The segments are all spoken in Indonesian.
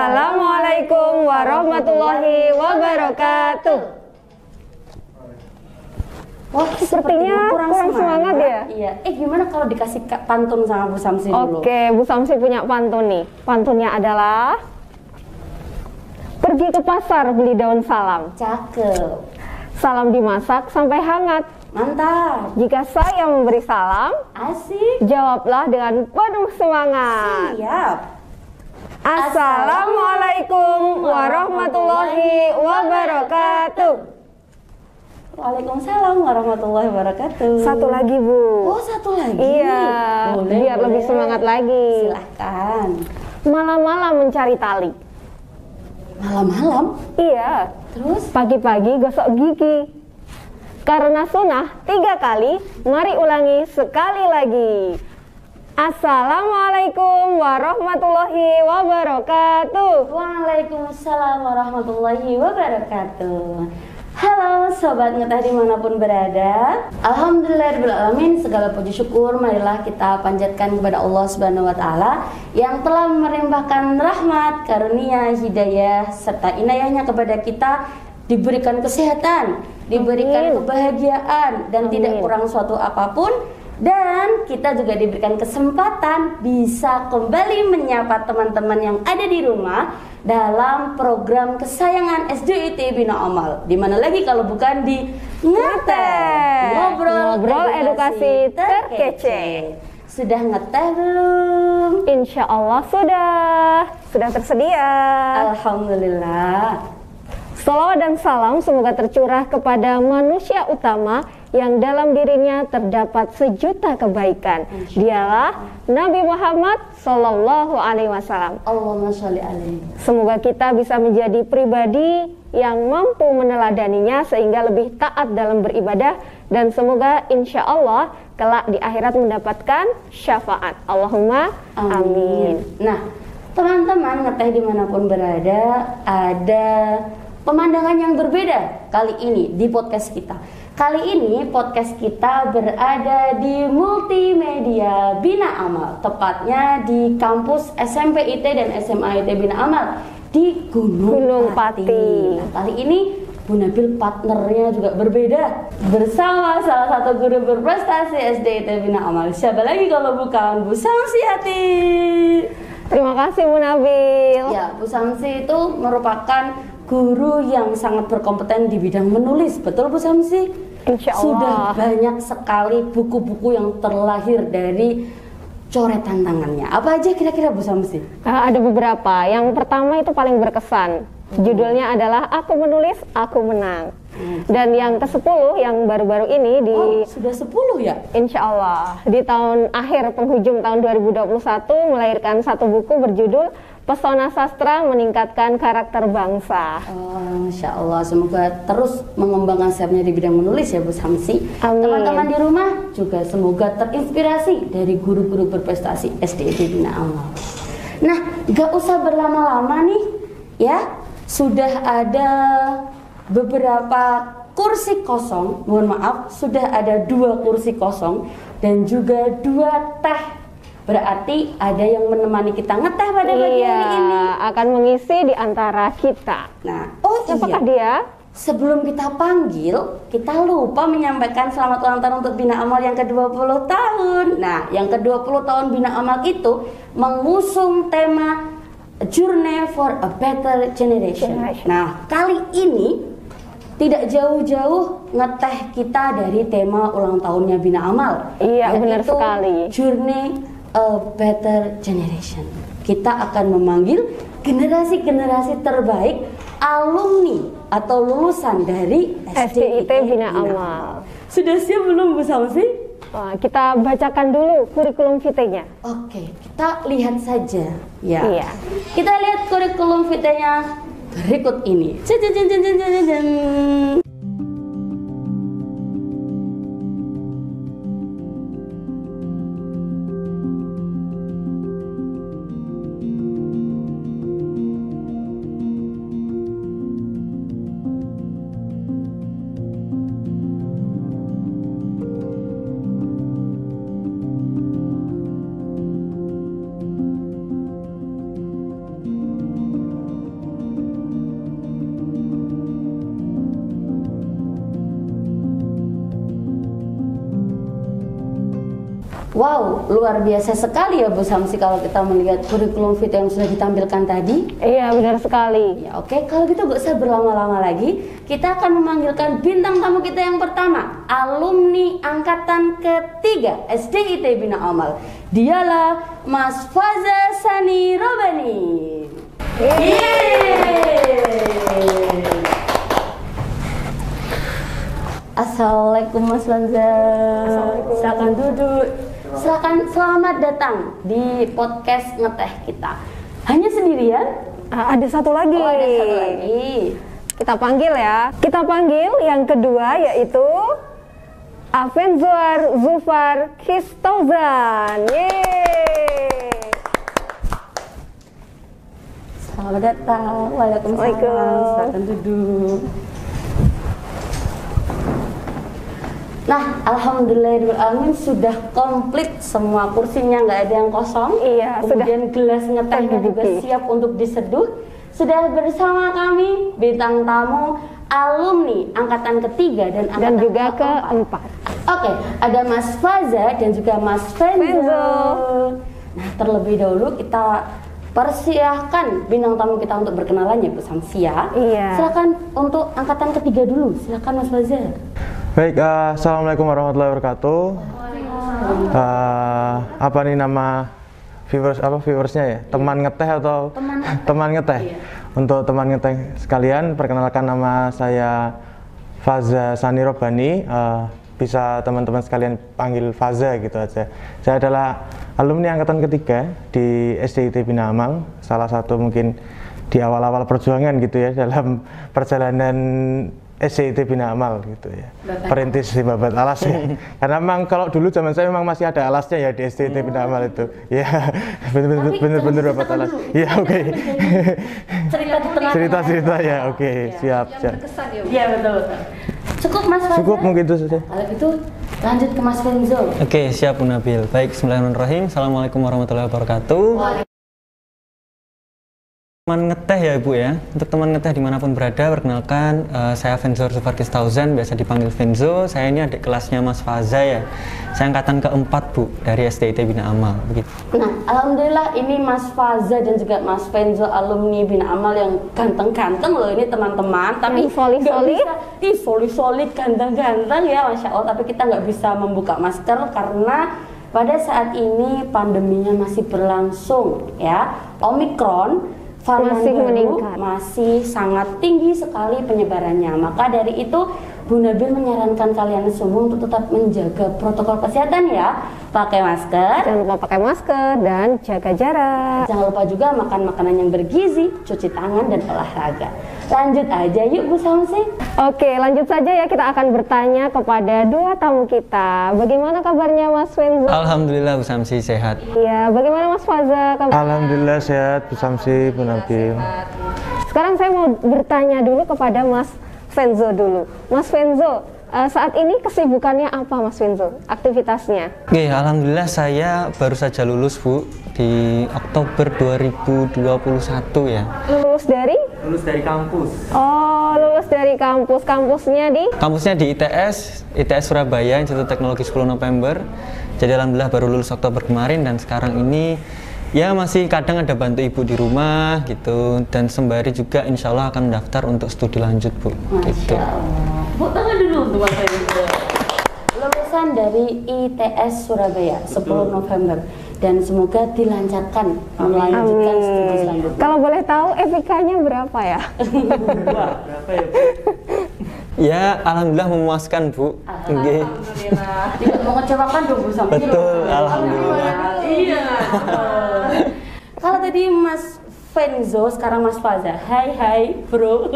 Assalamualaikum warahmatullahi wabarakatuh. Wah, sepertinya kurang semangat ya? Iya. Gimana kalau dikasih pantun sama Bu Samsi dulu? Oke, Bu Samsi punya pantun nih. Pantunnya adalah: pergi ke pasar beli daun salam. Cakep. Salam dimasak sampai hangat. Mantap. Jika saya memberi salam, Asik. jawablah dengan penuh semangat. Siap. Assalamualaikum warahmatullahi wabarakatuh. Waalaikumsalam warahmatullahi wabarakatuh. Satu lagi, Bu. Oh, satu lagi. Iya, boleh, biar lebih semangat lagi. Silahkan. Malam-malam mencari tali. Malam-malam? Iya. Terus? Pagi-pagi gosok gigi. Karena sunnah 3 kali, mari ulangi sekali lagi. Assalamualaikum warahmatullahi wabarakatuh. Waalaikumsalam warahmatullahi wabarakatuh. Halo Sobat Ngeteh dimanapun berada. Alhamdulillahirrahmanirrahim. Segala puji syukur marilah kita panjatkan kepada Allah Subhanahu wa Ta'ala yang telah melimpahkan rahmat, karunia, hidayah serta inayahnya kepada kita, diberikan kesehatan, diberikan kebahagiaan dan tidak kurang suatu apapun. Dan kita juga diberikan kesempatan bisa kembali menyapa teman-teman yang ada di rumah dalam program kesayangan SDIT Bina Amal. Dimana lagi kalau bukan di Ngeteh, ngobrol edukasi terkece. Sudah ngeteh belum? Insya Allah sudah tersedia. Alhamdulillah. Salawat dan salam semoga tercurah kepada manusia utama yang dalam dirinya terdapat sejuta kebaikan. Dialah Nabi Muhammad Sallallahu Alaihi Wasallam. Allahumma sholli alaihi. Semoga kita bisa menjadi pribadi yang mampu meneladaninya sehingga lebih taat dalam beribadah, dan semoga insya Allah kelak di akhirat mendapatkan syafaat. Allahumma amin. Nah, teman-teman ngeteh dimanapun berada, ada pemandangan yang berbeda kali ini di podcast kita. Kali ini podcast kita berada di Multimedia Bina Amal, tepatnya di kampus SMP IT dan SMA IT Bina Amal di Gunung Pati. Nah, kali ini Bu Nabil partnernya juga berbeda bersama salah satu guru berprestasi SD IT Bina Amal. Siapa lagi kalau bukan Bu Samsiati. Terima kasih Bu Nabil. Ya, Bu Samsi itu merupakan guru yang sangat berkompeten di bidang menulis. Betul Bu Samsi? Insya Allah. Sudah banyak sekali buku-buku yang terlahir dari coretan tangannya. Apa aja kira-kira Bu Samsi? Ada beberapa. Yang pertama itu paling berkesan. Judulnya adalah Aku Menulis, Aku Menang. Dan yang ke-10 yang baru-baru ini sudah 10 ya? Insya Allah di tahun akhir penghujung tahun 2021 melahirkan satu buku berjudul Pesona Sastra Meningkatkan Karakter Bangsa. Masya Allah, semoga terus mengembangkan sayapnya di bidang menulis ya Bu Samsi. Amin. Teman-teman di rumah juga semoga terinspirasi dari guru-guru berprestasi SDIT Bina Amal. Nah, gak usah berlama-lama nih ya. Sudah ada beberapa kursi kosong, mohon maaf, sudah ada 2 kursi kosong dan juga 2 teh. Berarti ada yang menemani kita ngeteh pada pagi hari ini. Akan mengisi di antara kita. Nah, apakah dia? Sebelum kita panggil, kita lupa menyampaikan selamat ulang tahun untuk Bina Amal yang ke-20 tahun. Nah, yang ke-20 tahun Bina Amal itu mengusung tema Journey for a Better Generation. Nah, kali ini tidak jauh-jauh ngeteh kita dari tema ulang tahunnya Bina Amal. Iya, benar sekali. Journey a Better Generation. Kita akan memanggil generasi-generasi terbaik alumni atau lulusan dari SDIT Bina Amal. Sudah siap belum Bu Samsi? Kita bacakan dulu kurikulum vitae-nya. Oke, kita lihat saja ya. Iya. Kita lihat kurikulum vitae-nya berikut ini. Wow, luar biasa sekali ya Bu Samsi kalau kita melihat kurikulum fit yang sudah ditampilkan tadi. Iya, benar sekali. Ya, oke, kalau gitu gak usah berlama-lama lagi. Kita akan memanggilkan bintang tamu kita yang pertama, alumni angkatan ketiga SDIT Bina Amal. Dialah Mas Faza Sani Robani. Assalamualaikum Mas Faza. Silakan duduk. Silakan, selamat datang di podcast ngeteh kita. Hanya sendirian? Ada satu lagi. Oh, ada satu lagi. Kita panggil ya. Kita panggil yang kedua yaitu Afenzor Zufar Kistozan. Yeay. Selamat datang. Waalaikumsalam. Silakan duduk. Nah, alhamdulillahirrahmanirrahim sudah komplit semua kursinya, nggak ada yang kosong. Iya, kemudian gelas ngetehnya juga siap untuk diseduh. Sudah bersama kami bintang tamu alumni angkatan ketiga dan angkatan juga keempat. Oke, ada Mas Faza dan juga Mas Fenzo. Nah, terlebih dahulu kita persilahkan bintang tamu kita untuk berkenalan ya Bu Samsia. Iya. Silakan untuk angkatan ketiga dulu. Silakan Mas Faza. Baik, assalamualaikum warahmatullahi wabarakatuh. Apa nih nama viewersnya ya? Teman ngeteh atau teman ngeteh? Iya. Untuk teman ngeteh sekalian, perkenalkan nama saya Faza Sani Robani. Bisa teman-teman sekalian panggil Faza gitu aja. Saya adalah alumni angkatan ketiga di SDIT Bina Amal. Salah satu mungkin di awal-awal perjuangan gitu ya dalam perjalanan SDIT Bina Amal gitu ya. Perintis di babat alas ya. Karena memang kalau dulu zaman saya memang masih ada alasnya ya di SDIT Bina Amal itu. Ya, bener-bener babat alas. Iya, oke. Cerita ya, oke. Siap. Iya, betul. Cukup Mas Faza? Cukup mungkin itu saja. Kalau itu lanjut ke Mas Fenzo. Oke, siap Bu Nabil. Baik, bismillahirrahmanirrahim. Assalamualaikum warahmatullahi wabarakatuh. Teman ngeteh ya Ibu ya. Untuk teman ngeteh dimanapun berada, perkenalkan saya Fenzor Zufar Kistozan, biasa dipanggil Fenzo. Saya ini adik kelasnya Mas Faza ya. Saya angkatan keempat Bu dari SDIT Bina Amal. Begitu. Nah, alhamdulillah ini Mas Faza dan juga Mas Fenzo alumni Bina Amal yang ganteng-ganteng loh ini teman-teman. Tapi solid, ganteng-ganteng ya, Masya Allah. Tapi kita nggak bisa membuka masker karena pada saat ini pandeminya masih berlangsung ya. Omikron varian masih sangat tinggi sekali penyebarannya. Maka dari itu Bu Nabil menyarankan kalian semua untuk tetap menjaga protokol kesehatan ya. Pakai masker. Jangan lupa pakai masker dan jaga jarak. Jangan lupa juga makan makanan yang bergizi, cuci tangan dan olahraga. Lanjut aja yuk Bu Samsi. Oke, lanjut saja ya, kita akan bertanya kepada dua tamu kita. Bagaimana kabarnya Mas Fenzo? Alhamdulillah Bu Samsi sehat. Iya, bagaimana Mas Faza kabar? Alhamdulillah sehat Bu Samsi, Bu Nabil. Sekarang saya mau bertanya dulu kepada Mas Fenzo dulu. Mas Fenzo, saat ini kesibukannya apa Mas Fenzo? Aktivitasnya? Oke, alhamdulillah saya baru saja lulus Bu di Oktober 2021 ya. Lulus dari? Lulus dari kampus. Oh, lulus dari kampus. Kampusnya di? Kampusnya di ITS Surabaya, Institut Teknologi 10 November. Jadi alhamdulillah baru lulus Oktober kemarin dan sekarang ini ya masih kadang ada bantu ibu di rumah gitu, dan sembari juga insya Allah akan mendaftar untuk studi lanjut Bu. Gitu. Bu, tangan dulu untuk Mas Fenzo. Lulusan dari ITS Surabaya 10 November dan semoga dilancarkan melanjutkan studi selanjutnya. Kalau boleh tahu FIK-nya berapa ya? Berapa ya Bu? Ya, alhamdulillah memuaskan Bu. Alhamdulillah. Tidak mengecewakan dong Bu Samsi. Betul, alhamdulillah. Iya. Kalau tadi Mas Fenzo, sekarang Mas Faza. Hai bro.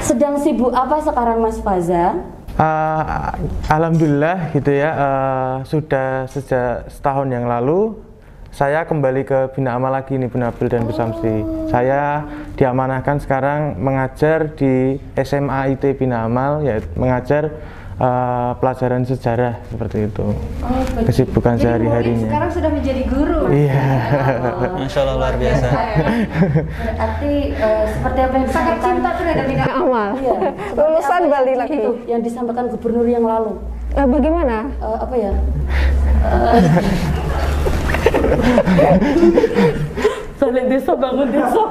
Sedang sibuk apa sekarang Mas Faza? Alhamdulillah gitu ya, sudah sejak setahun yang lalu saya kembali ke Bina Amal lagi nih Bu Nabil dan Bu Samsi. Saya diamanahkan sekarang mengajar di SMA IT Bina Amal, yaitu mengajar pelajaran sejarah seperti itu. Kesibukan sehari-harinya. Sekarang sudah menjadi guru. Iya. Masya Allah luar biasa. Berarti seperti apa yang Sangat cinta terhadap Bina Amal. Iya. Lulusan Bali lagi. Itu yang disampaikan gubernur yang lalu. Bagaimana? Apa ya? Balik desa bangun desa.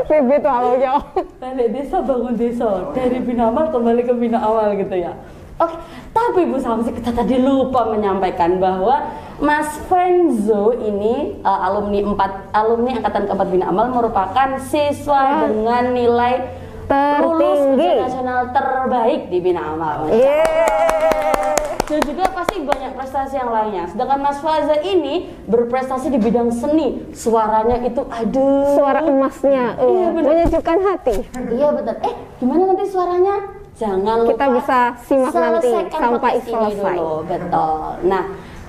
Bibit walunya. Balik desa bangun desa. Dari bina amal kembali ke bina awal gitu ya. Oke, tapi Bu Samsi kita tadi lupa menyampaikan bahwa Mas Fenzo ini alumni angkatan keempat bina amal merupakan siswa dengan nilai lulus ujian nasional terbaik di bina amal. Dan juga pasti banyak prestasi yang lainnya. Sedangkan Mas Faza ini berprestasi di bidang seni. Suaranya itu aduh. Suara emasnya, menyejukkan hati. Iya betul. Gimana nanti suaranya? Jangan lupa kita bisa simak nanti sampai selesai. Dulu. Betul. Nah,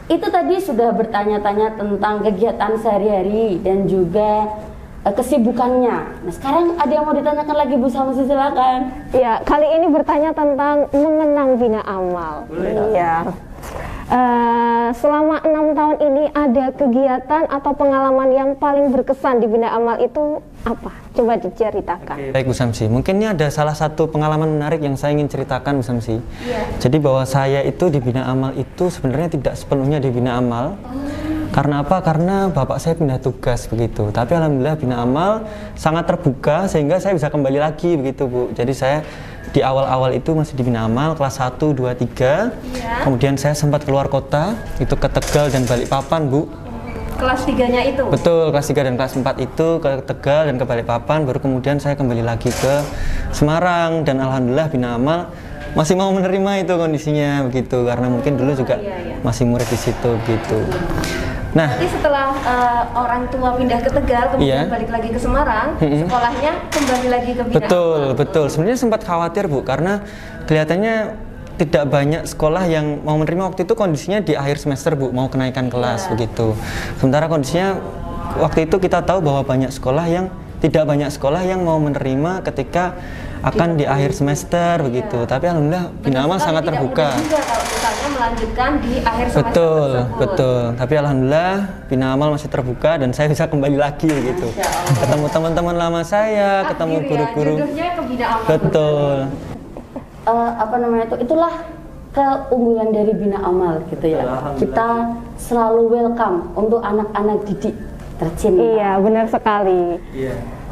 itu tadi sudah bertanya-tanya tentang kegiatan sehari-hari dan juga kesibukannya. Nah, sekarang ada yang mau ditanyakan lagi Bu Samsi, silakan. Ya, kali ini bertanya tentang mengenang bina amal. Iya. Selama 6 tahun ini ada kegiatan atau pengalaman yang paling berkesan di bina amal itu apa? Coba diceritakan. Baik Bu Samsi, mungkin ini ada salah satu pengalaman menarik yang saya ingin ceritakan Bu Samsi. Jadi bahwa saya itu di bina amal itu sebenarnya tidak sepenuhnya di bina amal. Karena apa? Karena bapak saya pindah tugas begitu. Tapi alhamdulillah bina amal sangat terbuka sehingga saya bisa kembali lagi begitu Bu. Jadi saya di awal-awal itu masih di bina amal kelas 1, 2, 3. Kemudian saya sempat keluar kota, itu ke Tegal dan Balikpapan Bu. Kelas 3-nya itu? Betul, kelas 3 dan kelas 4 itu ke Tegal dan ke Balikpapan. Baru kemudian saya kembali lagi ke Semarang. Dan alhamdulillah bina amal masih mau menerima itu kondisinya begitu. Karena mungkin dulu juga masih murid di situ gitu. Nah, jadi setelah orang tua pindah ke Tegal, kemudian balik lagi ke Semarang, sekolahnya kembali lagi ke bina amal. Betul. Sebenarnya sempat khawatir Bu, karena kelihatannya tidak banyak sekolah yang mau menerima waktu itu kondisinya di akhir semester Bu, mau kenaikan kelas begitu. Sementara kondisinya waktu itu kita tahu bahwa tidak banyak sekolah yang mau menerima ketika akan di akhir semester begitu. Tapi alhamdulillah bina amal sangat terbuka. Juga kalau misalnya melanjutkan di akhir semester Betul. Tapi alhamdulillah bina amal masih terbuka dan saya bisa kembali lagi begitu. Ketemu teman-teman lama saya, ketemu guru-guru. Jodohnya ke bina amal. Betul. Itulah keunggulan dari bina amal gitu ya. Kita selalu welcome untuk anak-anak didik tercinta. Iya, benar sekali.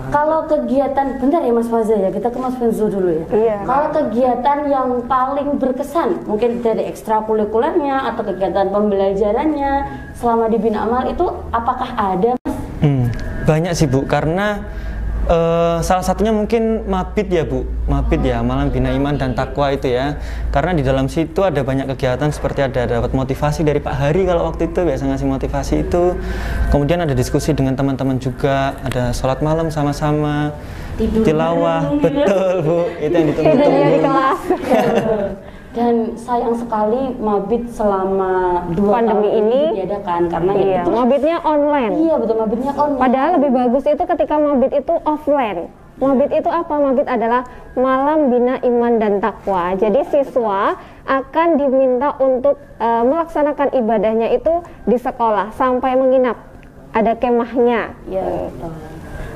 Kalau kegiatan, bentar ya Mas Faza ya, kita ke Mas Fenzo dulu ya. Kalau kegiatan yang paling berkesan, mungkin dari ekstrakurikulernya atau kegiatan pembelajarannya selama di bina amal itu apakah ada Mas? Banyak sih Bu, karena salah satunya mungkin mabit ya Bu, malam bina iman dan takwa itu ya. Karena di dalam situ ada banyak kegiatan seperti ada dapat motivasi dari Pak Hari kalau waktu itu biasa ngasih motivasi itu. Kemudian ada diskusi dengan teman-teman juga, ada sholat malam sama-sama, tilawah, betul Bu, itu yang ditunggu-tunggu di kelas. Dan sayang sekali mabit selama 2 pandemi tahun ini diadakan karena itu mabitnya online. Iya betul, mabitnya online. Padahal lebih bagus itu ketika mabit itu offline. Mabit itu apa? Mabit adalah malam bina iman dan takwa. Jadi siswa akan diminta untuk melaksanakan ibadahnya itu di sekolah sampai menginap. Ada kemahnya. Iya betul.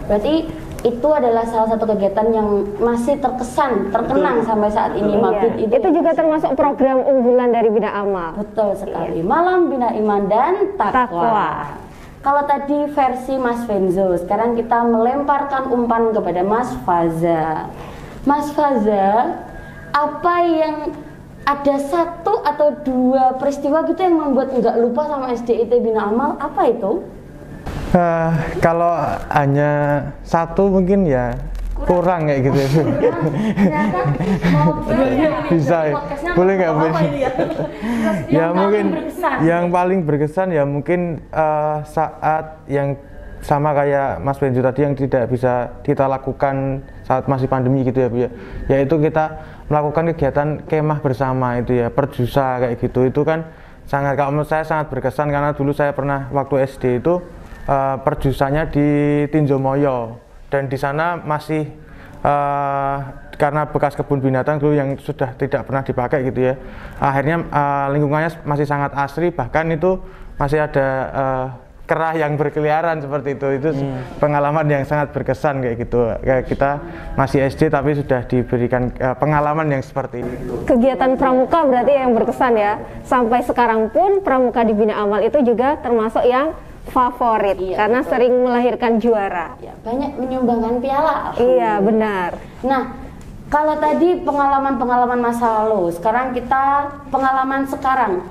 Berarti itu adalah salah satu kegiatan yang masih terkenang sampai saat ini. Mabit itu juga termasuk program unggulan dari bina amal. Betul sekali. Malam bina iman dan takwa. Kalau tadi versi Mas Fenzo, sekarang kita melemparkan umpan kepada Mas Faza. Mas Faza, apa yang ada 1 atau 2 peristiwa gitu yang membuat nggak lupa sama SDIT bina amal? Apa itu? Kalau hanya 1 mungkin ya kurang kayak gitu. Bisa ya? Boleh nggak Bu? Ya mungkin yang paling berkesan ya mungkin saat yang sama kayak Mas Benjo tadi yang tidak bisa kita lakukan saat masih pandemi gitu ya Bu ya. Yaitu kita melakukan kegiatan kemah bersama itu ya, perjusa kayak gitu. Itu kan kalau menurut saya sangat berkesan karena dulu saya pernah waktu SD itu perjusanya di Tinjomoyo dan di sana masih karena bekas kebun binatang dulu yang sudah tidak pernah dipakai gitu ya, akhirnya lingkungannya masih sangat asri, bahkan itu masih ada kerah yang berkeliaran seperti itu pengalaman yang sangat berkesan kayak gitu. Kayak kita masih SD tapi sudah diberikan pengalaman yang seperti ini. Kegiatan pramuka berarti yang berkesan ya. Sampai sekarang pun pramuka di Bina Amal itu juga termasuk yang favorit karena betul. sering melahirkan juara. Ya, banyak menyumbangkan piala. Iya, benar. Nah, kalau tadi pengalaman-pengalaman masa lalu, sekarang kita pengalaman sekarang.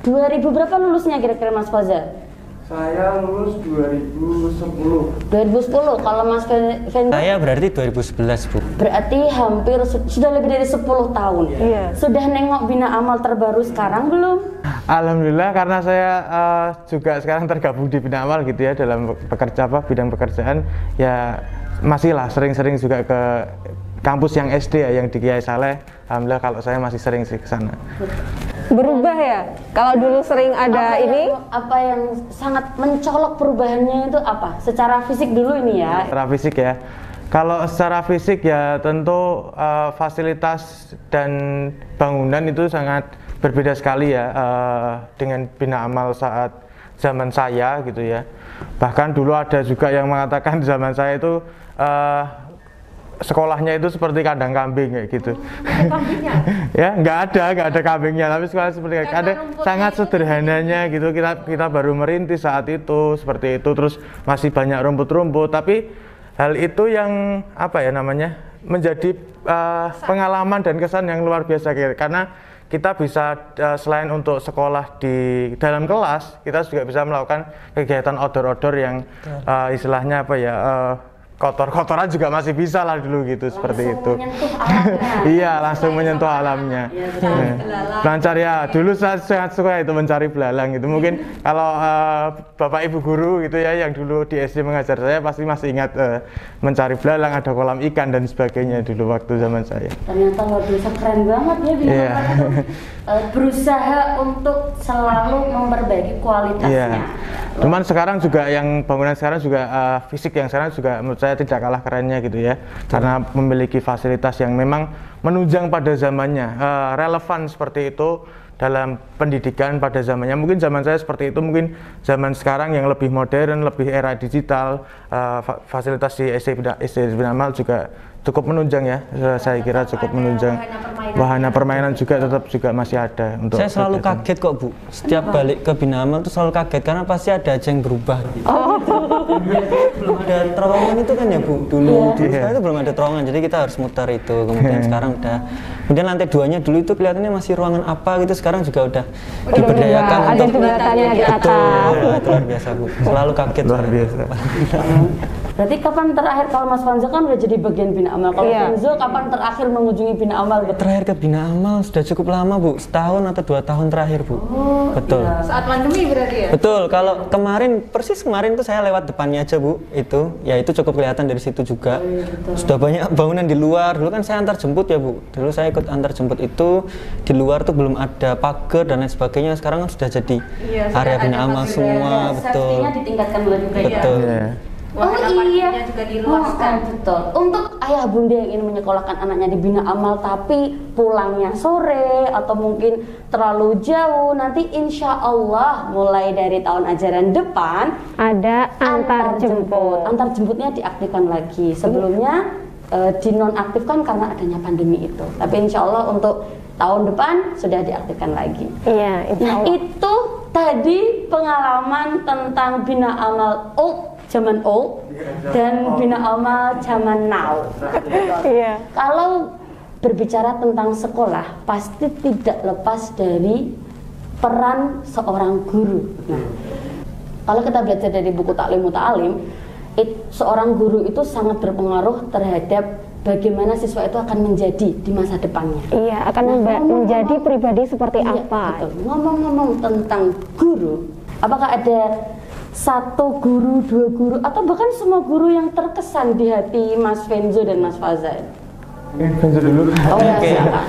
2000 berapa lulusnya kira-kira Mas Faza? Saya lulus 2010. 2010. Kalau Mas Venzo? Saya berarti 2011, Bu. Berarti hampir sudah lebih dari 10 tahun. Iya. Sudah nengok Bina Amal terbaru sekarang belum? Alhamdulillah karena saya juga sekarang tergabung di Bina Amal gitu ya dalam bidang pekerjaan ya masih lah sering-sering juga ke kampus yang SD ya yang di Kiai Saleh. Alhamdulillah kalau saya masih sering sih ke sana. Berubah ya. Kalau dulu sering ada Apa yang sangat mencolok perubahannya itu apa? Secara fisik dulu ini ya. Secara fisik ya. Kalau secara fisik ya tentu fasilitas dan bangunan itu sangat berbeda sekali ya dengan Bina Amal saat zaman saya gitu ya. Bahkan dulu ada juga yang mengatakan zaman saya itu sekolahnya itu seperti kandang kambing kayak gitu. Kambingnya? Ya nggak ada kambingnya, tapi sekolah seperti ada sangat sederhananya gitu. Kita baru merintis saat itu seperti itu, terus masih banyak rumput-rumput. Tapi hal itu yang apa ya namanya menjadi pengalaman dan kesan yang luar biasa gitu. Karena kita bisa selain untuk sekolah di dalam kelas, kita juga bisa melakukan kegiatan outdoor yang istilahnya apa ya kotor-kotoran juga masih bisa lah dulu gitu seperti itu. Iya, langsung menyentuh alamnya. Mencari ya, dulu saya sangat suka itu mencari belalang gitu. Mungkin kalau Bapak Ibu guru gitu ya yang dulu di SD mengajar saya pasti masih ingat mencari belalang, ada kolam ikan dan sebagainya dulu waktu zaman saya. Ternyata luar biasa keren banget ya Bina Amal itu. Berusaha untuk selalu memperbaiki kualitasnya. Cuman sekarang juga yang bangunan sekarang juga fisik yang sekarang juga menurut saya tidak kalah kerennya gitu ya, karena memiliki fasilitas yang memang menunjang pada zamannya, relevan seperti itu dalam pendidikan pada zamannya. Mungkin zaman saya seperti itu, mungkin zaman sekarang yang lebih modern, lebih era digital, fasilitas di SD Bina Amal juga cukup menunjang ya, saya kira cukup menunjang. Wahana permainan juga tetap juga masih ada. Untuk saya selalu kaget kok Bu, setiap balik ke Bina Amal tuh selalu kaget karena pasti ada aja yang berubah. Belum ada terowongan itu kan ya Bu, dulu sekarang itu belum ada terowongan, jadi kita harus mutar itu. Kemudian sekarang udah, kemudian lantai 2-nya dulu itu kelihatannya masih ruangan apa gitu, sekarang juga udah diberdayakan ada untuk jembatannya di atas. Itu luar biasa Bu, selalu kaget. Luar biasa. Berarti kapan terakhir, kalau Mas Vanzo kan udah jadi bagian Bina Amal, kalau Vanzo kapan terakhir mengunjungi Bina Amal? Terakhir ke Bina Amal sudah cukup lama Bu, setahun atau 2 tahun terakhir Bu. Betul. Saat pandemi berarti ya? Betul, kalau persis kemarin tuh saya lewat depannya aja Bu, itu cukup kelihatan dari situ juga. Sudah banyak bangunan di luar, dulu kan saya antar jemput ya Bu, dulu saya ikut antar jemput itu, di luar tuh belum ada pagar dan lain sebagainya, sekarang kan sudah jadi area Bina Amal semua, betul. Safety-nya ditingkatkan juga. Betul. Iya, juga diluaskan. Betul. Untuk ayah bunda yang ingin menyekolahkan anaknya di Bina Amal tapi pulangnya sore atau mungkin terlalu jauh, nanti insya Allah mulai dari tahun ajaran depan Ada antar jemput. Antar jemputnya diaktifkan lagi. Sebelumnya dinonaktifkan karena adanya pandemi itu. Tapi insya Allah untuk tahun depan sudah diaktifkan lagi. Iya, insya Allah. Itu tadi pengalaman tentang Bina Amal zaman old dan Bina Amal zaman now. Iya. Kalau berbicara tentang sekolah, pasti tidak lepas dari peran seorang guru. Nah, kalau kita belajar dari buku Taklim Muta'alim, seorang guru itu sangat berpengaruh terhadap bagaimana siswa itu akan menjadi di masa depannya. Iya, akan menjadi pribadi seperti apa. Betul. Ngomong-ngomong tentang guru, apakah ada satu guru, 2 guru, atau bahkan semua guru yang terkesan di hati Mas Venzo dan Mas Faza? Venzo dulu. Oh ya, silakan.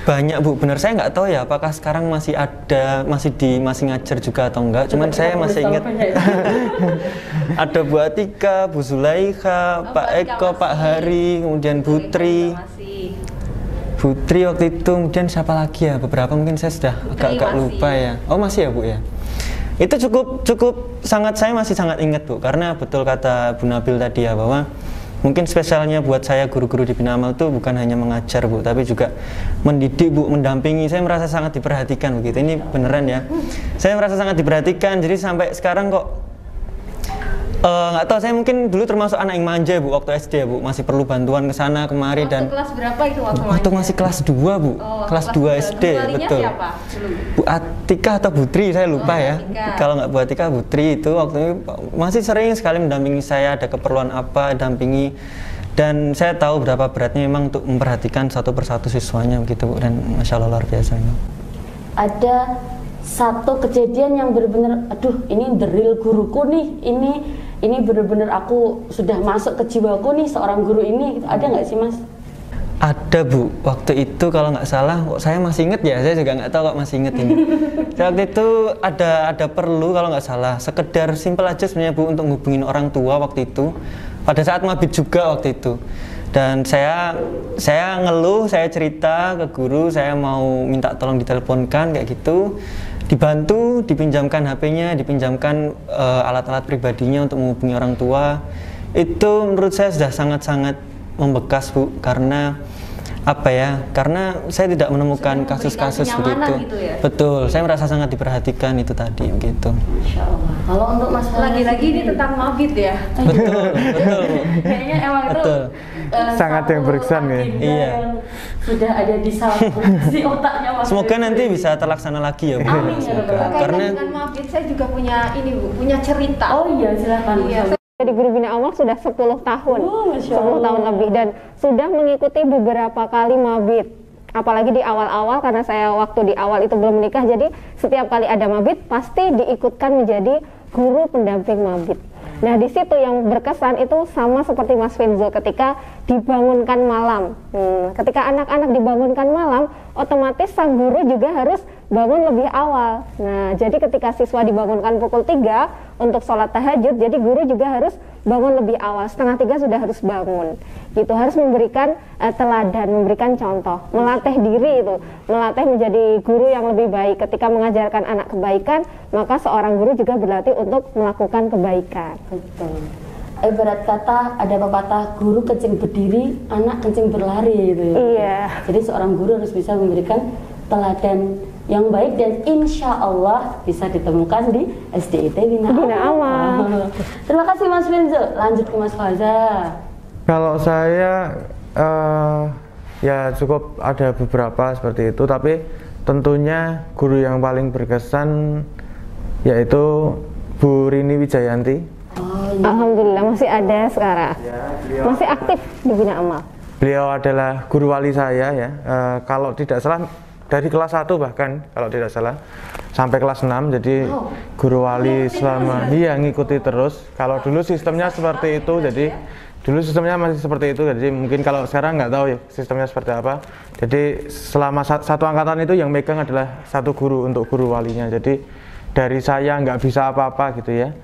Banyak Bu, benar saya nggak tahu ya apakah sekarang masih ada, masih ngajar juga atau enggak. Cuman saya masih ingat ada Bu Atika, Bu Zulaikha, Pak Eko, Pak Hari, kemudian Putri waktu itu, kemudian siapa lagi ya, beberapa mungkin saya sudah agak lupa ya. Oh masih ya Bu ya. Itu cukup sangat, saya masih sangat ingat Bu, karena betul kata Bu Nabil tadi ya, bahwa mungkin spesialnya buat saya guru-guru di Bina Amal itu bukan hanya mengajar Bu, tapi juga mendidik Bu, mendampingi. Saya merasa sangat diperhatikan begitu. Ini beneran ya. Saya merasa sangat diperhatikan. Jadi sampai sekarang kok nggak tahu, saya mungkin dulu termasuk anak yang manja Bu waktu SD ya Bu, masih perlu bantuan ke sana kemari. Dan kelas berapa itu waktu waktu masih kelas 2 Bu, kelas 2 SD, betul. Siapa? Bu Atika atau Putri, saya lupa ya. Atika. Kalau nggak Bu Atika, Putri itu waktu itu masih sering sekali mendampingi saya, ada keperluan apa, dampingi. Dan saya tahu berapa beratnya memang untuk memperhatikan satu persatu siswanya begitu Bu, dan Masya Allah luar biasa. Ada satu kejadian yang benar-benar, aduh ini the real guruku nih, ini benar-benar aku sudah masuk ke jiwaku nih seorang guru ini, ada nggak sih Mas? Ada Bu, waktu itu kalau nggak salah, saya masih inget ya, saya juga nggak tahu kok masih inget ini. Waktu itu ada perlu kalau nggak salah, sekedar simpel aja sebenarnya Bu, untuk ngubungin orang tua waktu itu, pada saat mabit juga waktu itu. Dan saya ngeluh, saya cerita ke guru, saya mau minta tolong diteleponkan kayak gitu, dibantu, dipinjamkan HP-nya, dipinjamkan alat-alat pribadinya untuk menghubungi orang tua. Itu menurut saya sudah sangat-sangat membekas Bu, karena apa ya, karena saya tidak menemukan kasus-kasus begitu gitu ya? Betul, saya merasa sangat diperhatikan itu tadi begitu. Masya Allah. Kalau untuk Mas Lagi-lagi ini tentang mabit ya. Betul Bu. Kayaknya emang Betul. itu Sangat yang berkesan ya. Iya. yang sudah ada di si otaknya Mas. Semoga nanti bisa terlaksana lagi ya Bu. Amin ya Semoga. Rabbal. Karena dengan mabit saya juga punya ini Bu, punya cerita. Oh iya, silakan. Iya. Jadi guru Bina Amal sudah 10 tahun, Oh, Masya 10 tahun Allah. lebih, dan sudah mengikuti beberapa kali mabit. Apalagi di awal-awal, karena saya waktu di awal itu belum menikah, jadi setiap kali ada mabit pasti diikutkan menjadi guru pendamping mabit. Nah, di situ yang berkesan itu sama seperti Mas Vinzo ketika dibangunkan malam. Ketika anak-anak dibangunkan malam, otomatis sang guru juga harus bangun lebih awal. Nah, jadi ketika siswa dibangunkan pukul 3 untuk sholat tahajud, jadi guru juga harus bangun lebih awal, 2:30 sudah harus bangun. Gitu, harus memberikan teladan, memberikan contoh, melatih diri itu, melatih menjadi guru yang lebih baik. Ketika mengajarkan anak kebaikan, maka seorang guru juga berlatih untuk melakukan kebaikan. Betul. Ibarat kata ada pepatah, guru kencing berdiri, anak kencing berlari gitu ya. Iya. Jadi seorang guru harus bisa memberikan teladan yang baik, dan insya Allah bisa ditemukan di SDIT Bina Amal. Terima kasih Mas Vinzo. Lanjut ke Mas Faza. Kalau saya ya cukup ada beberapa seperti itu, tapi tentunya guru yang paling berkesan yaitu Bu Rini Wijayanti. Alhamdulillah masih ada sekarang, masih aktif di Bina Amal. Beliau adalah guru wali saya ya, kalau tidak salah dari kelas 1 bahkan kalau tidak salah sampai kelas 6, jadi guru wali selama ngikuti terus. Kalau dulu sistemnya seperti itu, jadi dulu sistemnya masih seperti itu, jadi mungkin kalau sekarang nggak tahu ya sistemnya seperti apa. Jadi selama satu angkatan itu yang megang adalah satu guru untuk guru walinya, jadi dari saya nggak bisa apa-apa gitu ya.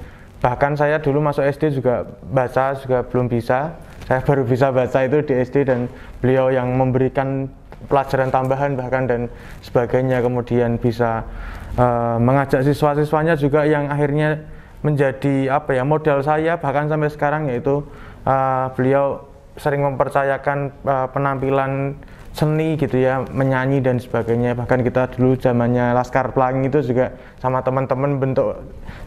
Bahkan saya dulu masuk SD juga baca juga belum bisa, saya baru bisa baca itu di SD, dan beliau yang memberikan pelajaran tambahan bahkan dan sebagainya, kemudian bisa mengajak siswa-siswanya juga yang akhirnya menjadi apa ya, modal saya bahkan sampai sekarang, yaitu beliau sering mempercayakan penampilan seni gitu ya, menyanyi dan sebagainya. Bahkan kita dulu zamannya Laskar Pelangi itu juga sama teman-teman bentuk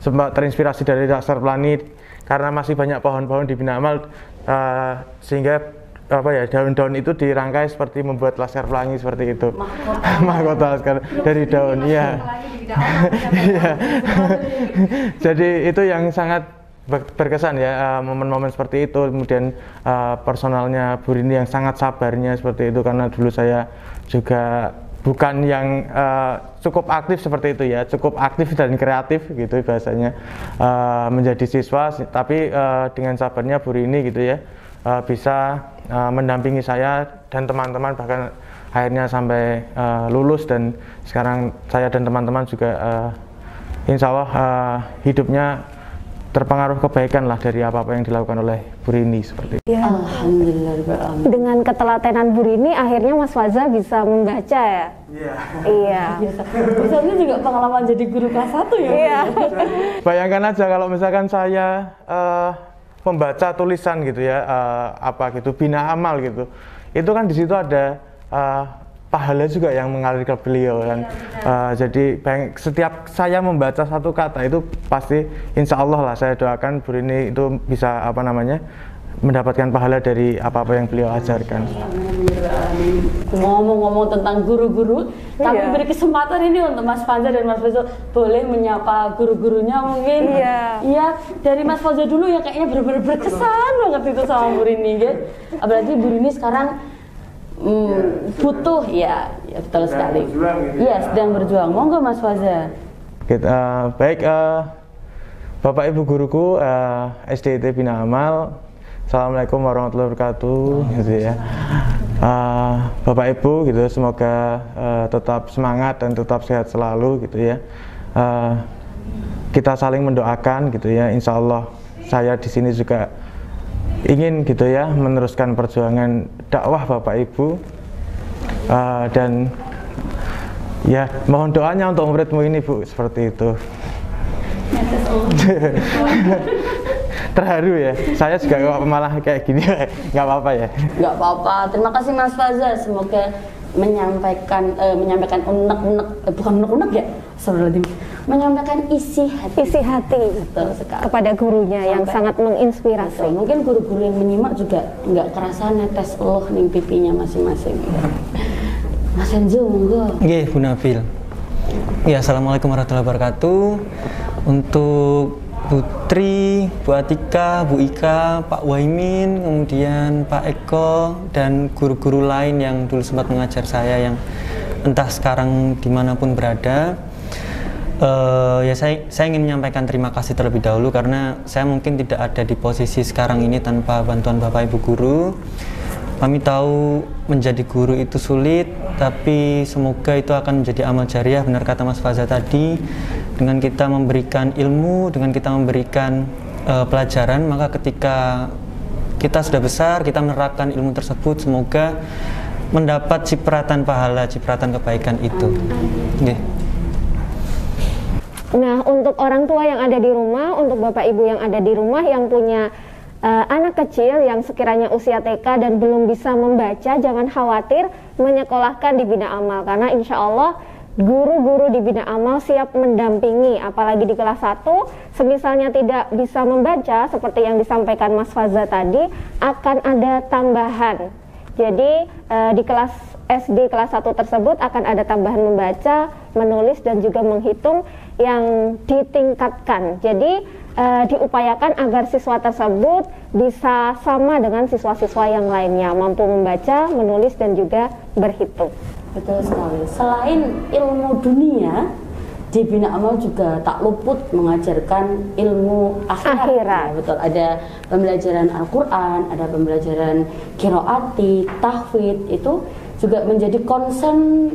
sempat terinspirasi dari Laskar Pelangi, karena masih banyak pohon-pohon di Bina Amal, sehingga apa ya, daun-daun itu dirangkai seperti membuat Laskar Pelangi seperti itu. Mahkota Laskar dari daun, iya. Iya. Jadi itu yang sangat berkesan ya, momen-momen seperti itu. Kemudian personalnya Bu Rini yang sangat sabarnya seperti itu, karena dulu saya juga bukan yang cukup aktif seperti itu ya, cukup aktif dan kreatif gitu bahasanya, menjadi siswa, tapi dengan sabarnya Bu Rini gitu ya, bisa mendampingi saya dan teman-teman, bahkan akhirnya sampai lulus, dan sekarang saya dan teman-teman juga insya Allah hidupnya terpengaruh kebaikan lah dari apa-apa yang dilakukan oleh Bu Rini seperti itu. Ya. Alhamdulillah. Dengan ketelatenan Bu Rini akhirnya Mas Faza bisa membaca ya. Iya. Bisa ini juga pengalaman jadi guru kelas 1 ya. Iya. Bayangkan aja kalau misalkan saya membaca tulisan gitu ya, apa gitu, bina amal gitu. Itu kan di situ ada pahala juga yang mengalir ke beliau kan. Jadi setiap saya membaca satu kata itu pasti insya Allah lah saya doakan Bu Rini itu bisa mendapatkan pahala dari apa-apa yang beliau ajarkan. Ngomong-ngomong tentang guru-guru, kami beri kesempatan ini untuk Mas Faza dan Mas Faza boleh menyapa guru-gurunya mungkin. Iya, dari Mas Faza dulu ya, kayaknya benar-benar berkesan banget itu sama Bu Rini gitu. Apalagi Bu Rini sekarang butuh ya betul sekali. Iya, sedang berjuang. Monggo Mas Faza. Baik, Bapak Ibu guruku SDIT Bina Amal, Assalamualaikum warahmatullahi wabarakatuh gitu ya. Bapak Ibu gitu, semoga tetap semangat dan tetap sehat selalu gitu ya. Kita saling mendoakan gitu ya. Insya Allah saya di sini juga ingin gitu ya meneruskan perjuangan dakwah Bapak Ibu, dan ya mohon doanya untuk muridmu ini Bu, seperti itu. Terharu ya, saya juga malah kayak gini, nggak apa-apa ya. Nggak apa-apa, terima kasih Mas Faza, semoga menyampaikan bukan unek-unek ya, menyampaikan isi hati betul sekali kepada gurunya yang sangat menginspirasi. Betul. Mungkin guru-guru yang menyimak juga nggak kerasa netes loh nih pipinya masing-masing. Mas Enzo, monggo. Nggih, Bu Nabil. Ya, Assalamualaikum warahmatullahi wabarakatuh. Untuk Putri, Bu Atika, Bu Ika, Pak Waimin, kemudian Pak Eko, dan guru-guru lain yang dulu sempat mengajar saya yang entah sekarang dimanapun berada. Ya saya ingin menyampaikan terima kasih terlebih dahulu karena saya mungkin tidak ada di posisi sekarang ini tanpa bantuan Bapak Ibu guru. Kami tahu menjadi guru itu sulit, tapi semoga itu akan menjadi amal jariah, benar kata Mas Faza tadi. Dengan kita memberikan ilmu, dengan kita memberikan pelajaran, maka ketika kita sudah besar, kita menerapkan ilmu tersebut, semoga mendapat cipratan pahala, cipratan kebaikan itu. Okay. Nah, untuk orang tua yang ada di rumah, untuk Bapak Ibu yang ada di rumah yang punya anak kecil yang sekiranya usia TK dan belum bisa membaca, jangan khawatir menyekolahkan di Bina Amal, karena insya Allah guru-guru di Bina Amal siap mendampingi, apalagi di kelas 1 semisalnya tidak bisa membaca seperti yang disampaikan Mas Faza tadi, akan ada tambahan. Jadi di kelas SD kelas 1 tersebut akan ada tambahan membaca, menulis dan juga menghitung yang ditingkatkan. Jadi diupayakan agar siswa tersebut bisa sama dengan siswa-siswa yang lainnya, mampu membaca, menulis dan juga berhitung. Betul sekali. Selain ilmu dunia, di Bina Amal juga tak luput mengajarkan ilmu akhirat. Ya, betul. Ada pembelajaran Al-Quran, ada pembelajaran qiraati, tahfidz, itu juga menjadi concern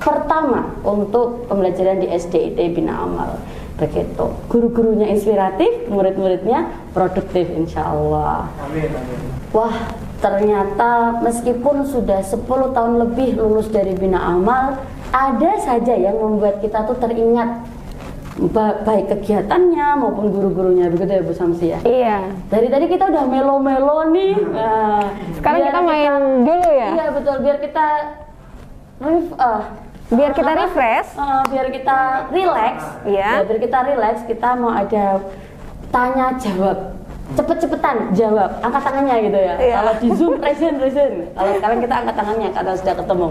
pertama untuk pembelajaran di SDIT Bina Amal. Begitu. Guru-gurunya inspiratif, murid-muridnya produktif insya Allah. Amin, amin. Wah, ternyata meskipun sudah 10 tahun lebih lulus dari Bina Amal, ada saja yang membuat kita tuh teringat baik kegiatannya maupun guru-gurunya, begitu ya Bu Samsi ya? Iya. Dari tadi kita udah melo-melo nih. Sekarang kita main dulu ya? Iya betul, biar kita refresh, biar kita relax. Iya. Ya, biar kita relax, kita mau ada tanya jawab. Cepet-cepetan jawab, angkat tangannya gitu ya. Iya. Kalau di Zoom present. Kalau sekarang kita angkat tangannya karena sudah ketemu.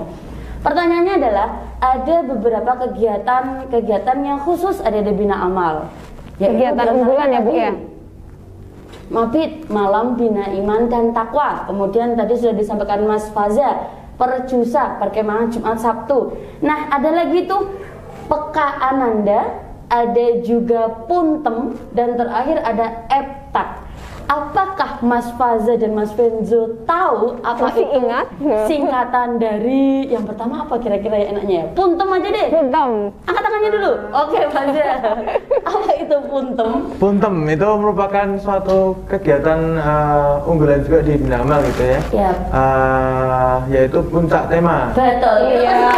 Pertanyaannya adalah, ada beberapa kegiatan yang khusus ada di Bina Amal. Kegiatan unggulan ya Bu ya? Mabit, malam Bina Iman dan Takwa. Kemudian tadi sudah disampaikan Mas Faza, Perjusa, perkemahan Jumat Sabtu. Nah, ada lagi tuh Peka Ananda, ada juga Puntem, dan terakhir ada Eptak. apakah Mas Faza dan Mas Benzo tahu apa Masih itu ingat? singkatan dari yang pertama apa kira-kira ya enaknya ya? Puntem aja deh. Puntem. Angkat tangannya dulu. Oke, Faza. Apa itu puntem? Puntem itu merupakan suatu kegiatan unggulan juga di Bina Amal gitu ya. Ya. Yaitu puncak tema. Betul. Iya.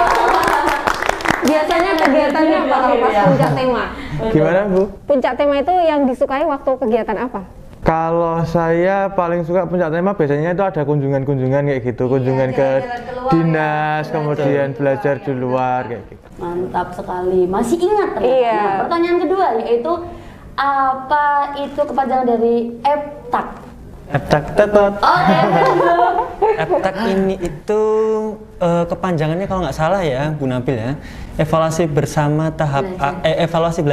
Biasanya kegiatannya apa kalau pas puncak tema? Gimana Bu? Puncak tema itu yang disukai waktu kegiatan apa? Kalau saya paling suka puncak tema biasanya itu ada kunjungan-kunjungan kayak gitu, kunjungan ke dinas, kemudian belajar di luar kayak gitu. Mantap sekali. Masih ingat ternyata. Iya. Nah, pertanyaan kedua yaitu apa itu kepanjangan dari EPTAK? EPTAK tetot. Oke, Benzo. EPTAK ini itu kepanjangannya kalau nggak salah ya Bu Nabil ya, evaluasi bersama tahap evaluasi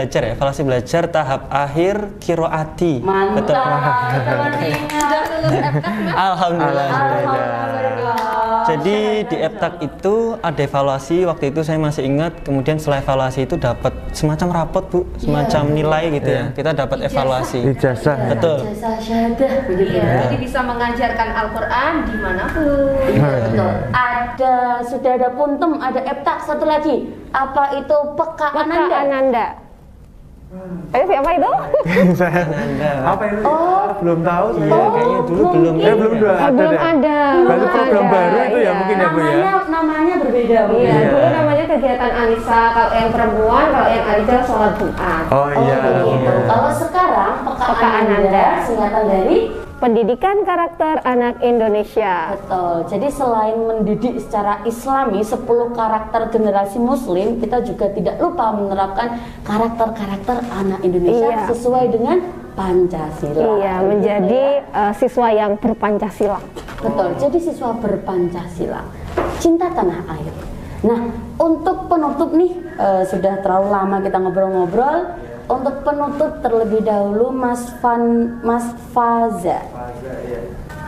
belajar tahap akhir kiroati. Mantap. Betul. Teman ingat. Alhamdulillah. Alhamdulillah. Jadi di EPTAK itu ada evaluasi, waktu itu saya masih ingat, kemudian setelah evaluasi itu dapat semacam rapot Bu, semacam nilai gitu ya, kita dapat evaluasi. Ijazah. Betul. Jasa syahadah begitu Iya, ya. jadi bisa mengajarkan Al-Quran dimanapun. Betul. Sudah ada puntem, ada EPTAK, satu lagi. Apa itu Peka Maka Ananda? Ananda. Siapa itu? Saya apa itu? Belum tahu saya. Iya, kayaknya dulu belum. Belum dua ada Belum deh. ada. Berarti program ada. baru itu ya Iya. mungkin ya Bu ya. Namanya berbeda Bu. Iya, Iya. dulu namanya kegiatan Anissa, kalau yang perempuan, kalau yang Alija sholat Jumat. Oh iya. Begitu. Kalau sekarang Peka Peka Ananda Ananda. singkatan dari Pendidikan Karakter Anak Indonesia. betul. Jadi selain mendidik secara Islami 10 karakter generasi Muslim, kita juga tidak lupa menerapkan karakter-karakter anak Indonesia Iya. sesuai dengan Pancasila. Iya, menjadi siswa yang berpancasila. Betul. Jadi siswa berpancasila, cinta tanah air. Nah, untuk penutup nih, sudah terlalu lama kita ngobrol-ngobrol. Untuk penutup terlebih dahulu Mas Faza.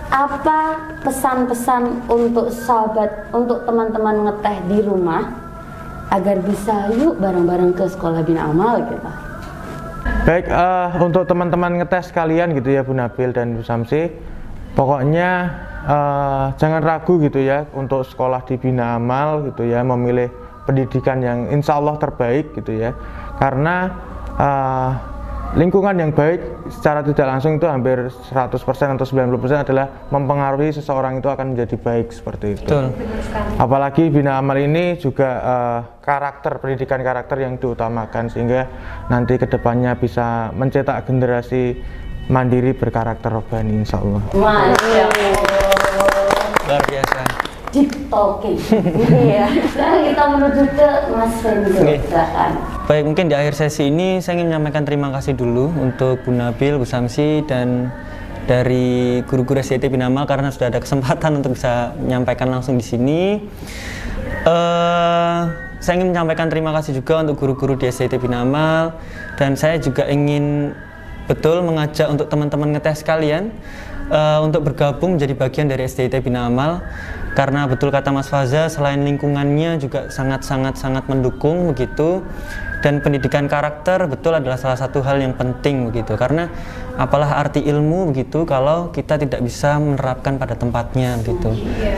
Apa pesan-pesan untuk sahabat, untuk teman-teman ngeteh di rumah agar bisa yuk bareng-bareng ke sekolah Bina Amal gitu. Baik, untuk teman-teman ngetes kalian gitu ya Bu Nabil dan Bu Samsi, pokoknya jangan ragu gitu ya untuk sekolah di Bina Amal gitu ya, memilih pendidikan yang insya Allah terbaik gitu ya, karena lingkungan yang baik secara tidak langsung itu hampir 100% atau 90% adalah mempengaruhi seseorang itu akan menjadi baik seperti itu. Betul. Apalagi Bina Amal ini juga pendidikan karakter yang diutamakan, sehingga nanti kedepannya bisa mencetak generasi mandiri berkarakter robbani insya Allah. Masya Luar biasa. Deep talking. Iya. Sekarang kita menuju ke Mas Renzo. Oke. Silakan. Baik, mungkin di akhir sesi ini saya ingin menyampaikan terima kasih dulu untuk Bu Nabil, Bu Samsi, dan dari guru-guru SDT Bina Amal karena sudah ada kesempatan untuk bisa menyampaikan langsung di sini. Saya ingin menyampaikan terima kasih juga untuk guru-guru di SDT Bina Amal, dan saya juga ingin betul mengajak untuk teman-teman ngetes kalian untuk bergabung menjadi bagian dari SDT Bina Amal, karena betul kata Mas Faza, selain lingkungannya juga sangat mendukung begitu, dan pendidikan karakter betul adalah salah satu hal yang penting begitu, karena apalah arti ilmu begitu kalau kita tidak bisa menerapkan pada tempatnya begitu. Iya,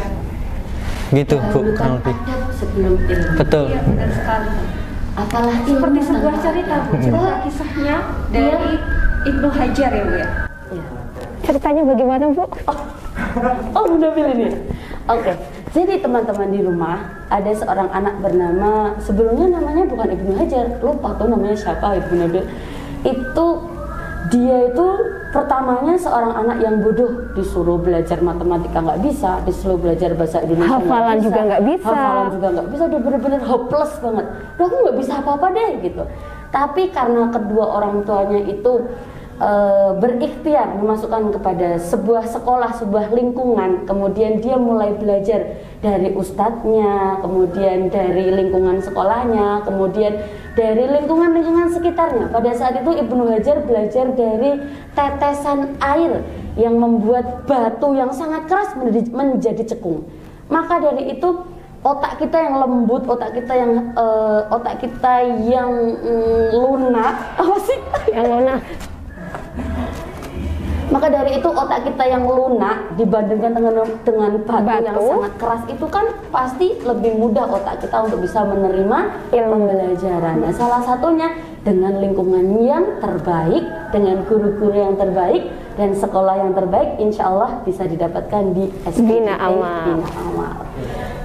Gitu Bu, Dahulukan kurang lebih. adab sebelum ilmu. Betul. iya benar sekali. Apalah ilmu Seperti sebuah tanpa cerita Bu, adab. cerita kisahnya dari Ibnu Hajar ya Bu ya. Iya. Ceritanya bagaimana, Bu? Oh, udah pilih nih. Oke. Jadi teman-teman di rumah ada seorang anak bernama, sebelumnya namanya bukan Ibnu Hajar, lupa tuh namanya siapa, Ibnu Nabil. Dia itu pertamanya seorang anak yang bodoh, disuruh belajar matematika nggak bisa, disuruh belajar bahasa Indonesia Hafalan juga nggak bisa. Hafalan juga nggak bisa, dia bener-bener hopeless banget. Duh, aku nggak bisa apa-apa deh gitu. Tapi karena kedua orang tuanya itu berikhtiar memasukkan kepada sebuah sekolah, sebuah lingkungan, kemudian dia mulai belajar dari ustadznya, kemudian dari lingkungan sekolahnya, kemudian dari lingkungan-lingkungan sekitarnya. Pada saat itu Ibnu Hajar belajar dari tetesan air yang membuat batu yang sangat keras menjadi cekung. Maka dari itu otak kita yang lembut, otak kita yang lunak, apa sih? Yang lunak. Maka dari itu otak kita yang lunak dibandingkan dengan batu yang sangat keras itu kan pasti lebih mudah otak kita untuk bisa menerima pembelajaran. Nah, salah satunya dengan lingkungan yang terbaik, dengan guru-guru yang terbaik dan sekolah yang terbaik, insya Allah bisa didapatkan di SDIT Bina Amal.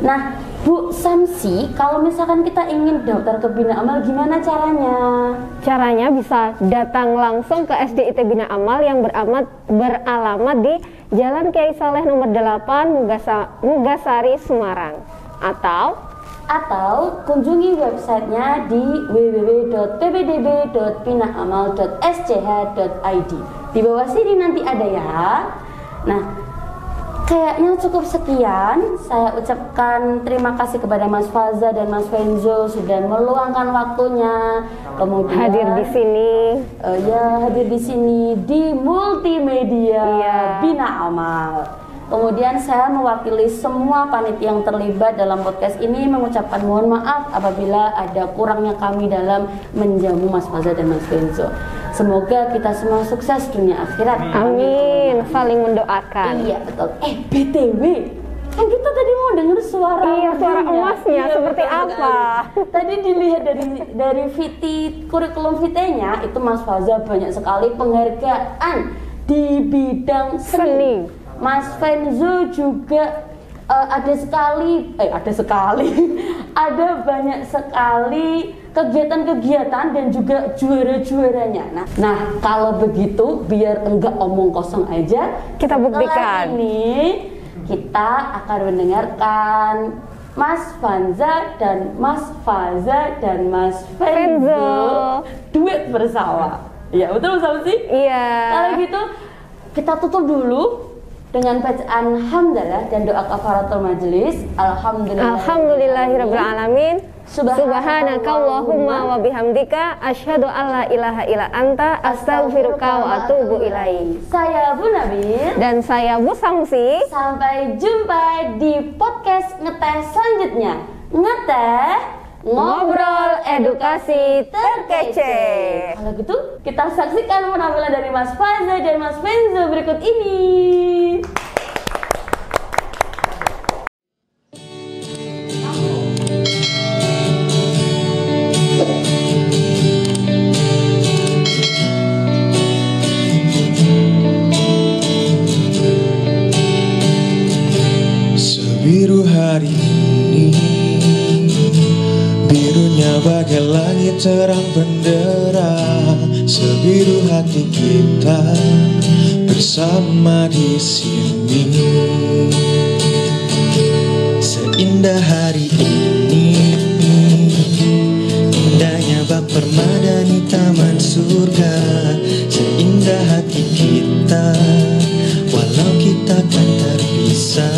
Nah, Bu Samsi, kalau misalkan kita ingin daftar ke Bina Amal, gimana caranya? Caranya bisa datang langsung ke SDIT Bina Amal yang beralamat di Jalan Kiai Saleh nomor 8 Mugasari, Semarang. Atau kunjungi websitenya di www.pbdb.binaamal.sch.id. Di bawah sini nanti ada ya. Nah, kayaknya cukup sekian. Saya ucapkan terima kasih kepada Mas Faza dan Mas Fenzo sudah meluangkan waktunya, kemudian hadir di sini. Hadir di sini di multimedia Bina Amal. Kemudian saya mewakili semua panitia yang terlibat dalam podcast ini mengucapkan mohon maaf apabila ada kurangnya kami dalam menjamu Mas Faza dan Mas Fenzo. Semoga kita semua sukses dunia akhirat. Amin. Saling mendoakan. Iya betul. BTW, kan kita tadi mau dengar suara. Iya, suara emasnya seperti apa? Tadi dilihat dari kurikulum vitae-nya itu Mas Faza banyak sekali penghargaan di bidang seni. Mas Fenzo juga ada banyak sekali kegiatan-kegiatan dan juga juara-juaranya. Nah, kalau begitu biar enggak omong kosong aja, kita buktikan. Ini kita akan mendengarkan Mas Faza dan Mas Fenzo duet bersama. Iya, betul Mas sih? Iya. Kalau gitu kita tutup dulu dengan bacaan hamdalah dan doa kafaratul majelis. Alhamdulillahirabbil alamin. Subhanakallahumma wa bihamdika asyhadu alla ilaha illa anta astaghfiruka wa atubu ilaik. Saya Bu Nabil dan saya Bu Samsi. Sampai jumpa di podcast ngeteh selanjutnya. Ngeteh ngobrol edukasi terkece. Kalau gitu kita saksikan penampilan dari Mas Faza dan Mas Fenzo berikut ini. Sebiru hari ini, birunya bagai langit terang benderang, sebiru hati kita bersama di sini. Seindah hari ini, indahnya bak permadani taman surga. Seindah hati kita, walau kita kan terpisah.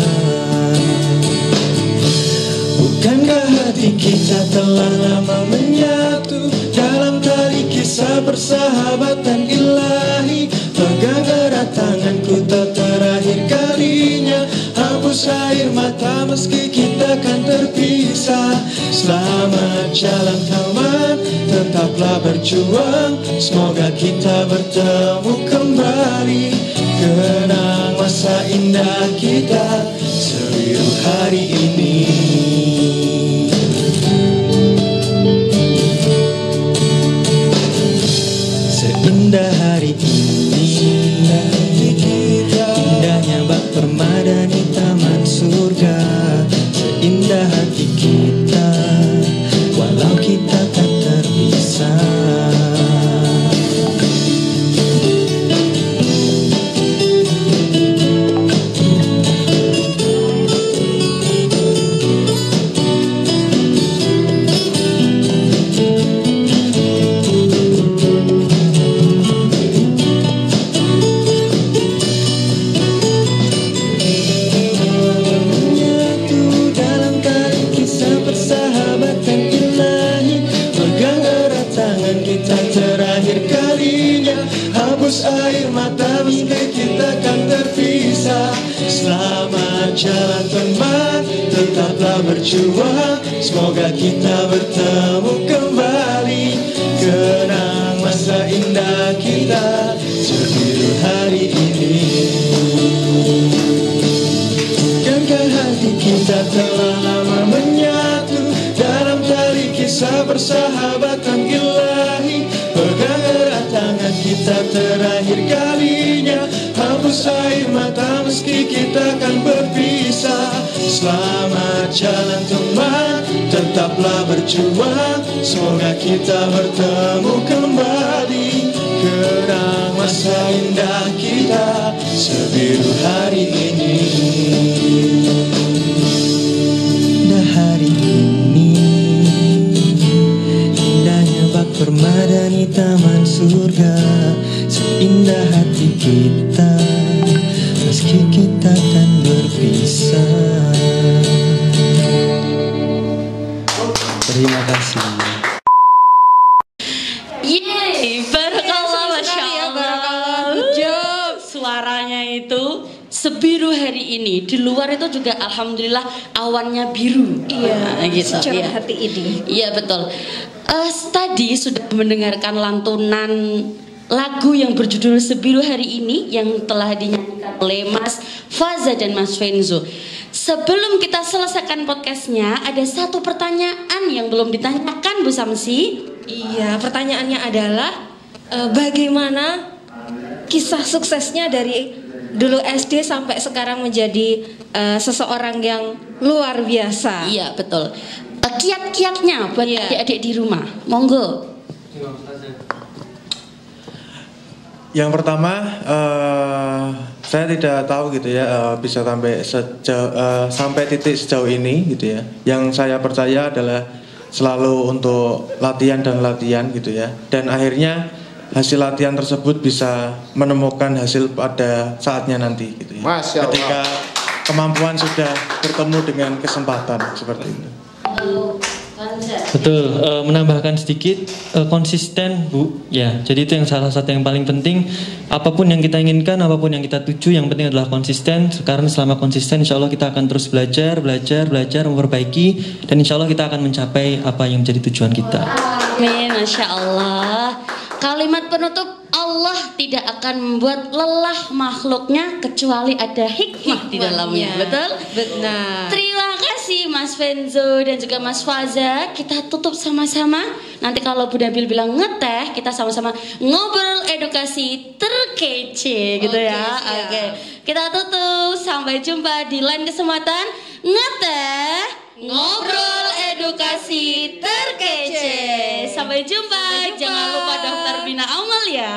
Bukankah hati kita telah lama menyatu dalam tali kisah persahabatan ilahi? Pegang erat tanganku tak terakhir kalinya, hapus air mata meski kita kan terpisah. Selamat jalan kawan, tetaplah berjuang, semoga kita bertemu kembali. Kenang masa indah kita, sebiru hari ini. Seindah hari ini, indahnya bak permadani taman surga. Seindah hati kita, walau kita tak terpisah. Air mata meski kita kan terpisah. Selamat jalan teman, tetaplah berjuang, semoga kita bertemu kembali. Kenang masa indah kita sebiru hari ini. Bukankah hati kita telah lama menyatu dalam tali kisah persahabatan ilahi. Pegang erat tangan kita terakhir kalinya, hapus air mata meski kita kan berpisah. Selamat jalan teman, tetaplah berjuang, semoga kita bertemu kembali. Kenang masa indah kita sebiru hari ini. Indah hari ini, indahnya bak permadani taman surga. Seindah hati kita meski kita kan berpisah. Terima kasih. Yeay, barakallah, masya Allah. Good job. Suaranya itu sebiru hari ini. Di luar itu juga alhamdulillah awannya biru. Iya, gitu. secerah Iya. hati ini. Iya betul. Tadi sudah mendengarkan lantunan lagu yang berjudul Sebiru Hari Ini yang telah dinyanyikan oleh Mas Faza dan Mas Fenzo. Sebelum kita selesaikan podcastnya, ada satu pertanyaan yang belum ditanyakan, Bu Samsi. Iya, pertanyaannya adalah bagaimana kisah suksesnya dari dulu SD sampai sekarang menjadi seseorang yang luar biasa. Iya betul. Kiat-kiatnya buat Iya. adik-adik di rumah. Monggo. Yang pertama, saya tidak tahu gitu ya bisa sampai titik sejauh ini gitu ya. Yang saya percaya adalah selalu untuk latihan dan latihan gitu ya. Dan akhirnya hasil latihan tersebut bisa menemukan hasil pada saatnya nanti gitu ya. Masya Allah. Ketika kemampuan sudah bertemu dengan kesempatan seperti itu. Betul, menambahkan sedikit konsisten Bu. Ya, jadi itu yang salah satu yang paling penting. Apapun yang kita inginkan, apapun yang kita tuju, yang penting adalah konsisten. Sekarang selama konsisten, insya Allah kita akan terus belajar, memperbaiki, dan insya Allah kita akan mencapai apa yang menjadi tujuan kita. Amin, Masya Allah. Kalimat penutup, Allah tidak akan membuat lelah makhluknya kecuali ada hikmah di dalamnya. Betul? Benar. Terima kasih Mas Fenzo dan juga Mas Faza. Kita tutup sama-sama. Nanti kalau Bu Nabil bilang ngeteh, kita sama-sama ngobrol edukasi terkece gitu ya. Siap. Oke. Kita tutup. Sampai jumpa di lain kesempatan. Ngeteh, ngobrol edukasi terkece. Sampai jumpa. Jangan lupa daftar Bina Amal ya.